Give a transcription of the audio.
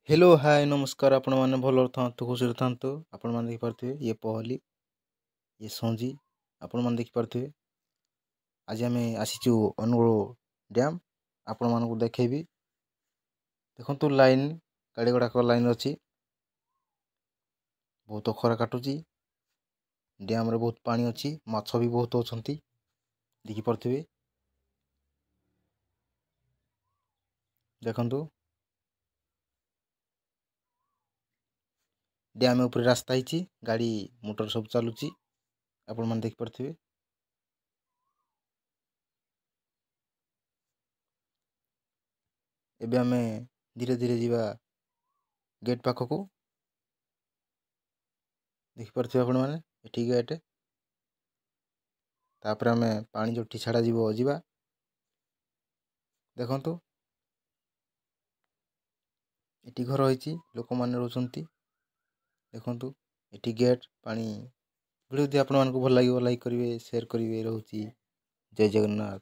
Hello hi नमस्कार आपण मैंने भल था खुशी था आपण मैंने देखिपे ये पहली ये संजी आपण मैंने देखिपे आज आम आसीचु अनुगुल डैम आपण मानक देखेबी देखु लाइन गाड़ी गुड़ाक लाइन अच्छी बहुत खरा काटुची डैम रे बहुत पानी अच्छी माछ भी बहुत अच्छा देखिपे देखु डैम ऊपर रास्ता ही गाड़ी मोटर सब चलुची आपण मैंने देखिपे एबे आमे धीरे धीरे जीवा गेट पाखक देखिपे आपण मैंने एटी गेट तापर आमे पानी जो छाड़ा जीवा देखु एटी घर होती लोक मैंने रोचंती देखु एटी गेट पानी वीडियो यदि आपण मानक भल लगे लाइक करेंगे शेयर करेंगे रोची जय जगन्नाथ।